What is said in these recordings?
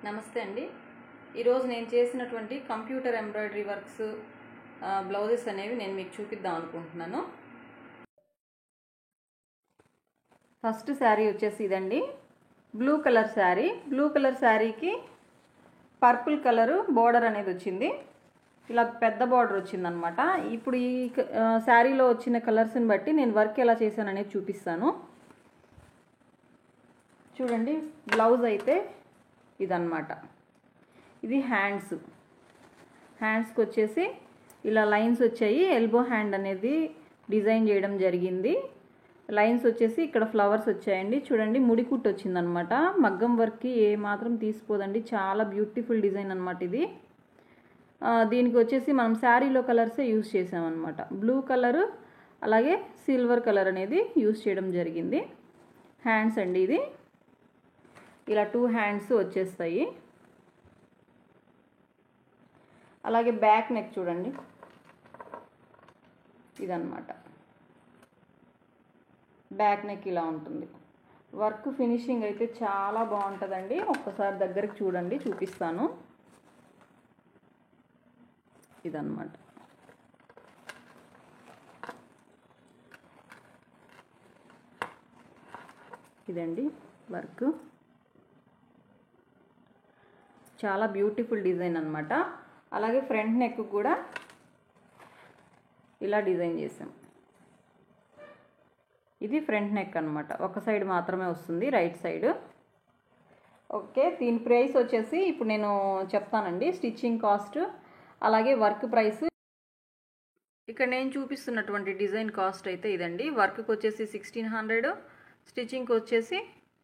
నమస్తే అండి. ఈరోజు నేను చేసినటువంటి కంప్యూటర్ ఎంబ్రాయిడరీ వర్క్స్ బ్లౌజెస్ అనేవి నేను మీకు చూపిద్దాం అనుకుంటున్నాను. ఫస్ట్ శారీ వచ్చేసి ఇదండి, blue colour sari. Blue colour శారీకి పర్పుల్ కలరు బోర్డర్ అనేది వచ్చింది. ఇలా పెద్ద బోర్డర్ వచ్చిందనమాట. ఇప్పుడు ఈ శారీలో వచ్చిన కలర్స్ని బట్టి నేను వర్క్ ఎలా చేశాను అనేది చూపిస్తాను. చూడండి, బ్లౌజ్ అయితే ఇదన్నమాట. ఇది హ్యాండ్స్కి వచ్చేసి ఇలా లైన్స్ వచ్చాయి. ఎల్బో హ్యాండ్ అనేది డిజైన్ చేయడం జరిగింది. లైన్స్ వచ్చేసి ఇక్కడ ఫ్లవర్స్ వచ్చాయండి. చూడండి, ముడికుట్టు వచ్చిందనమాట. మగ్గం వర్క్కి ఏ మాత్రం తీసిపోదండి, చాలా బ్యూటిఫుల్ డిజైన్ అనమాట ఇది. దీనికి వచ్చేసి మనం శారీలో కలర్సే యూజ్ చేసామన్నమాట. బ్లూ కలరు అలాగే సిల్వర్ కలర్ అనేది యూజ్ చేయడం జరిగింది. హ్యాండ్స్ అండి, ఇది ఇలా 2 హ్యాండ్స్ వచ్చేస్తాయి. అలాగే బ్యాక్ నెక్ చూడండి, ఇదన్నమాట. బ్యాక్ నెక్ ఇలా ఉంటుంది. వర్క్ ఫినిషింగ్ అయితే చాలా బాగుంటుందండి. ఒక్కసారి దగ్గరికి చూడండి, చూపిస్తాను. ఇదన్నమాట. ఇదండి వర్క్. చాలా బ్యూటిఫుల్ డిజైన్ అనమాట. అలాగే ఫ్రంట్ నెక్ కూడా ఇలా డిజైన్ చేసాం. ఇది ఫ్రంట్ నెక్ అనమాట. ఒక సైడ్ మాత్రమే వస్తుంది, రైట్ సైడ్. ఓకే, దీని ప్రైస్ వచ్చేసి ఇప్పుడు నేను చెప్తానండి. స్టిచ్చింగ్ కాస్ట్ అలాగే వర్క్ ప్రైస్. ఇక్కడ నేను చూపిస్తున్నటువంటి డిజైన్ కాస్ట్ అయితే ఇదండి. వర్క్కి వచ్చేసి 1600, స్టిచ్చింగ్కి వచ్చేసి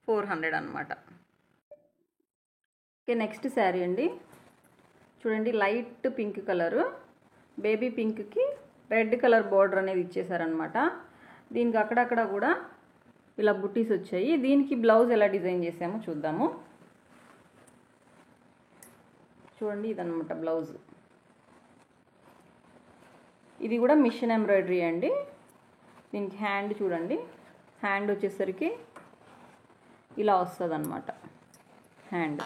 400 అనమాట. ఓకే, నెక్స్ట్ శారీ అండి. చూడండి, లైట్ పింక్ కలరు, బేబీ పింక్కి రెడ్ కలర్ బోర్డర్ అనేది ఇచ్చేసారనమాట. దీనికి అక్కడక్కడ కూడా ఇలా బుట్టీస్ వచ్చాయి. దీనికి బ్లౌజ్ ఎలా డిజైన్ చేసామో చూద్దాము. చూడండి, ఇదన్నమాట బ్లౌజ్. ఇది కూడా మిషన్ ఎంబ్రాయిడరీ అండి. దీనికి హ్యాండ్ చూడండి, హ్యాండ్ వచ్చేసరికి ఇలా వస్తుంది అన్నమాట. హ్యాండ్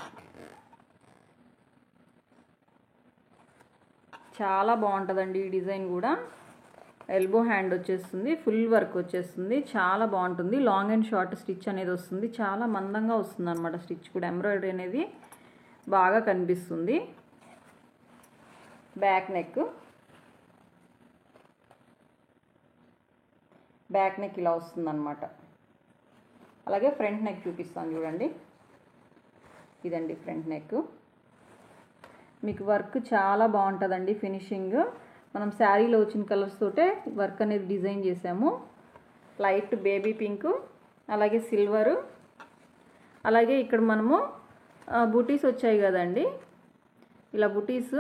చాలా బాగుంటుందండి. ఈ డిజైన్ కూడా ఎల్బో హ్యాండ్ వచ్చేస్తుంది, ఫుల్ వర్క్ వచ్చేస్తుంది, చాలా బాగుంటుంది. లాంగ్ అండ్ షార్ట్ స్టిచ్ అనేది వస్తుంది, చాలా మందంగా వస్తుంది అనమాట. స్టిచ్ కూడా ఎంబ్రాయిడరీ అనేది బాగా కనిపిస్తుంది. బ్యాక్ నెక్ ఇలా వస్తుంది అనమాట. అలాగే ఫ్రంట్ నెక్ చూపిస్తాను చూడండి. ఇదండి ఫ్రంట్ నెక్. మీకు వర్క్ చాలా బాగుంటుందండి. ఫినిషింగ్ మనం శారీలో వచ్చిన కలర్స్ తోటే వర్క్ అనేది డిజైన్ చేసాము. లైట్ బేబీ పింక్, అలాగే సిల్వరు, అలాగే ఇక్కడ మనము బుటీస్ వచ్చాయి కదండి. ఇలా బుటీస్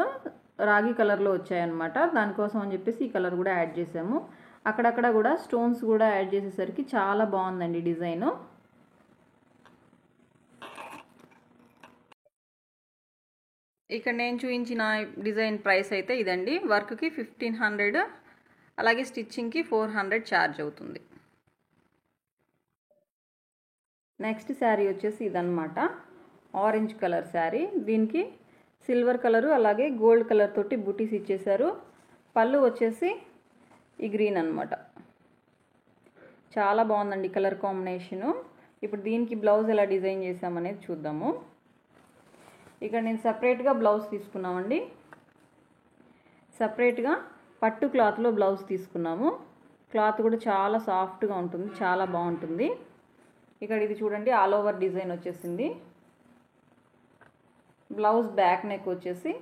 రాగి కలర్లో వచ్చాయన్నమాట. దానికోసం అని చెప్పేసి ఈ కలర్ కూడా యాడ్ చేసాము. అక్కడక్కడ కూడా స్టోన్స్ కూడా యాడ్ చేసేసరికి చాలా బాగుందండి డిజైను. ఇక్కడ నేను చూపించిన డిజైన్ ప్రైస్ అయితే ఇదండి. వర్క్కి 1500, అలాగే స్టిచ్చింగ్కి 400 ఛార్జ్ అవుతుంది. నెక్స్ట్ శారీ వచ్చేసి ఇదన్నమాట. Orange colour sari. దీనికి సిల్వర్ కలరు అలాగే గోల్డ్ కలర్ తోటి బుటీస్ ఇచ్చేసారు. పళ్ళు వచ్చేసి ఈ గ్రీన్ అనమాట. చాలా బాగుందండి కలర్ కాంబినేషను. ఇప్పుడు దీనికి బ్లౌజ్ ఎలా డిజైన్ చేసామనేది చూద్దాము. ఇక్కడ నేను సపరేట్గా బ్లౌజ్ తీసుకున్నామండి. సపరేట్గా పట్టు క్లాత్లో బ్లౌజ్ తీసుకున్నాము. క్లాత్ కూడా చాలా సాఫ్ట్గా ఉంటుంది, చాలా బాగుంటుంది. ఇక్కడ ఇది చూడండి, ఆల్ ఓవర్ డిజైన్ వచ్చేసింది. బ్లౌజ్ బ్యాక్ నెక్ వచ్చేసి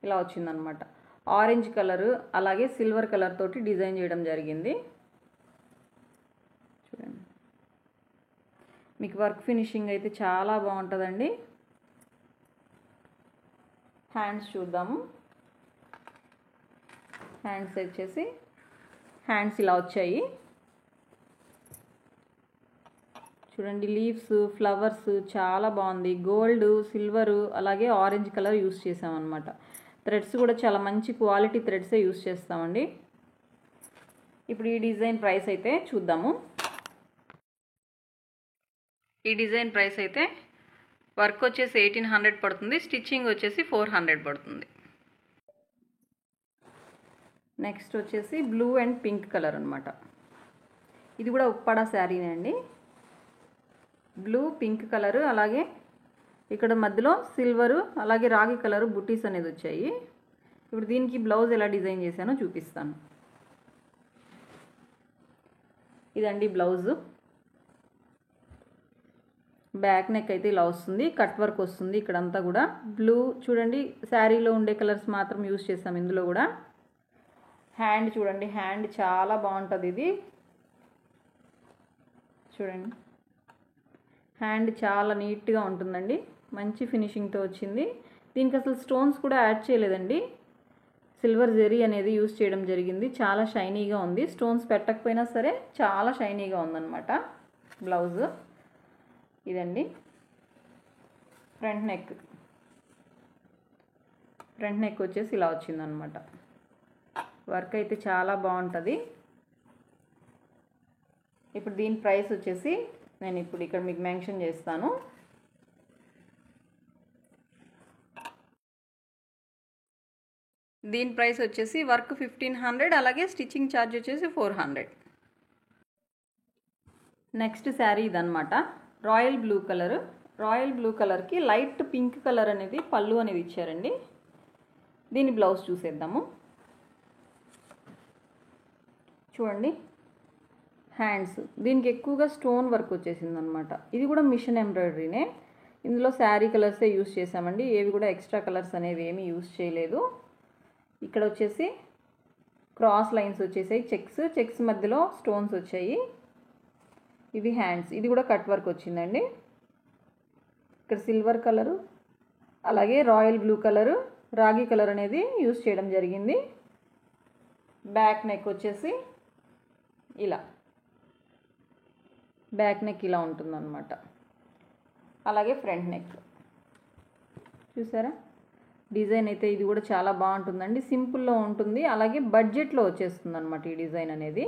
ఇలా వచ్చిందనమాట. ఆరెంజ్ కలరు అలాగే సిల్వర్ కలర్ తోటి డిజైన్ చేయడం జరిగింది. చూడండి, మీకు వర్క్ ఫినిషింగ్ అయితే చాలా బాగుంటుందండి. హ్యాండ్స్ చూద్దాము. హ్యాండ్స్ వచ్చేసి హ్యాండ్స్ ఇలా వచ్చాయి. చూడండి, లీవ్స్, ఫ్లవర్స్ చాలా బాగుంది. గోల్డ్, సిల్వరు అలాగే ఆరెంజ్ కలర్ యూస్ చేసామన్నమాట. థ్రెడ్స్ కూడా చాలా మంచి క్వాలిటీ థ్రెడ్సే యూస్ చేస్తామండి. ఇప్పుడు ఈ డిజైన్ ప్రైస్ అయితే చూద్దాము. ఈ డిజైన్ ప్రైస్ అయితే వర్క్ వచ్చేసి 1800 పడుతుంది, స్టిచ్చింగ్ వచ్చేసి 400 పడుతుంది. నెక్స్ట్ వచ్చేసి బ్లూ అండ్ పింక్ కలర్ అనమాట. ఇది కూడా ఉప్పాడ శారీనే అండి. బ్లూ పింక్ కలరు, అలాగే ఇక్కడ మధ్యలో సిల్వరు అలాగే రాగి కలరు బుట్టీస్ అనేది వచ్చాయి. ఇప్పుడు దీనికి బ్లౌజ్ ఎలా డిజైన్ చేశానో చూపిస్తాను. ఇదండి బ్లౌజు. బ్యాక్ నెక్ అయితే ఇలా వస్తుంది, కట్ వర్క్ వస్తుంది. ఇక్కడంతా కూడా బ్లూ చూడండి, శారీలో ఉండే కలర్స్ మాత్రం యూజ్ చేస్తాం ఇందులో కూడా. హ్యాండ్ చూడండి, హ్యాండ్ చాలా బాగుంటుంది. ఇది చూడండి, హ్యాండ్ చాలా నీట్గా ఉంటుందండి, మంచి ఫినిషింగ్తో వచ్చింది. దీనికి అసలు స్టోన్స్ కూడా యాడ్ చేయలేదండి, సిల్వర్ జెరీ అనేది యూజ్ చేయడం జరిగింది. చాలా షైనీగా ఉంది, స్టోన్స్ పెట్టకపోయినా సరే చాలా షైనీగా ఉందన్నమాట బ్లౌజ్. ఇదండి ఫ్రంట్ నెక్. ఫ్రంట్ నెక్ వచ్చేసి ఇలా వచ్చిందనమాట. వర్క్ అయితే చాలా బాగుంటుంది. ఇప్పుడు దీని ప్రైస్ వచ్చేసి నేను ఇప్పుడు ఇక్కడ మీకు మెన్షన్ చేస్తాను. దీని ప్రైస్ వచ్చేసి వర్క్ 1500, అలాగే స్టిచ్చింగ్ ఛార్జ్ వచ్చేసి 400. నెక్స్ట్ శారీ ఇదనమాట, royal blue colour. Royal blue కలర్కి లైట్ పింక్ కలర్ అనేది పళ్ళు అనేది ఇచ్చారండి. దీని బ్లౌజ్ చూసేద్దాము. చూడండి హ్యాండ్స్, దీనికి ఎక్కువగా స్టోన్ వర్క్ వచ్చేసింది అనమాట. ఇది కూడా మిషన్ ఎంబ్రాయిడరీనే. ఇందులో శారీ కలర్సే యూజ్ చేసామండి, ఏవి కూడా ఎక్స్ట్రా కలర్స్ అనేవి ఏమీ యూజ్ చేయలేదు. ఇక్కడ వచ్చేసి క్రాస్ లైన్స్ వచ్చేసాయి, చెక్స్ మధ్యలో స్టోన్స్ వచ్చాయి. ఇవి హ్యాండ్స్. ఇది కూడా కట్ వర్క్ వచ్చిందండి. ఇక్కడ సిల్వర్ కలరు అలాగే రాయల్ బ్లూ కలరు రాగి కలర్ అనేది యూజ్ చేయడం జరిగింది. బ్యాక్ నెక్ వచ్చేసి ఇలా, బ్యాక్ నెక్ ఇలా ఉంటుందన్నమాట. అలాగే ఫ్రంట్ నెక్ చూసారా, డిజైన్ అయితే ఇది కూడా చాలా బాగుంటుందండి, సింపుల్లో ఉంటుంది, అలాగే బడ్జెట్లో వచ్చేస్తుంది అనమాట. ఈ డిజైన్ అనేది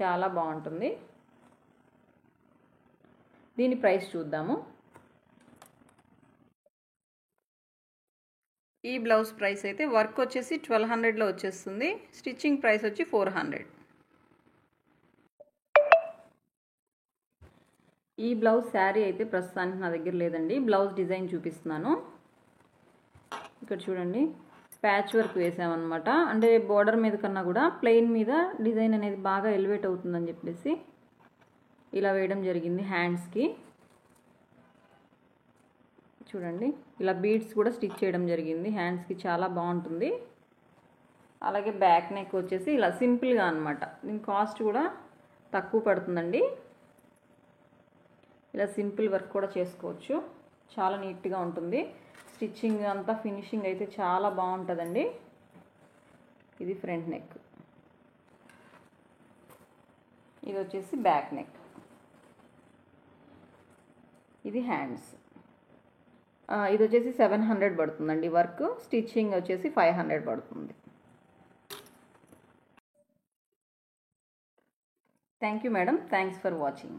చాలా బాగుంటుంది. దీని ప్రైస్ చూద్దాము. ఈ బ్లౌజ్ ప్రైస్ అయితే వర్క్ వచ్చేసి 1200లో వచ్చేస్తుంది, స్టిచ్చింగ్ ప్రైస్ వచ్చి 400. ఈ బ్లౌజ్ శారీ అయితే ప్రస్తుతానికి నా దగ్గర లేదండి, బ్లౌజ్ డిజైన్ చూపిస్తున్నాను. ఇక్కడ చూడండి, ప్యాచ్ వర్క్ వేసామన్నమాట. అంటే బోర్డర్ మీద కన్నా కూడా ప్లెయిన్ మీద డిజైన్ అనేది బాగా ఎలివేట్ అవుతుందని చెప్పేసి ఇలా వేయడం జరిగింది. హ్యాండ్స్కి చూడండి, ఇలా బీడ్స్ కూడా స్టిచ్ చేయడం జరిగింది. హ్యాండ్స్కి చాలా బాగుంటుంది. అలాగే బ్యాక్ నెక్ వచ్చేసి ఇలా సింపుల్గా అనమాట. దీని కాస్ట్ కూడా తక్కువ పడుతుందండి. ఇలా సింపుల్ వర్క్ కూడా చేసుకోవచ్చు, చాలా నీట్గా ఉంటుంది. స్టిచ్చింగ్ అంతా ఫినిషింగ్ అయితే చాలా బాగుంటుందండి. ఇది ఫ్రంట్ నెక్, ఇది వచ్చేసి బ్యాక్ నెక్, ఇది హ్యాండ్స్. ఇది వచ్చేసి 700 పడుతుందండి వర్క్, స్టిచ్చింగ్ వచ్చేసి 500 పడుతుంది. Thank you madam, thanks for watching.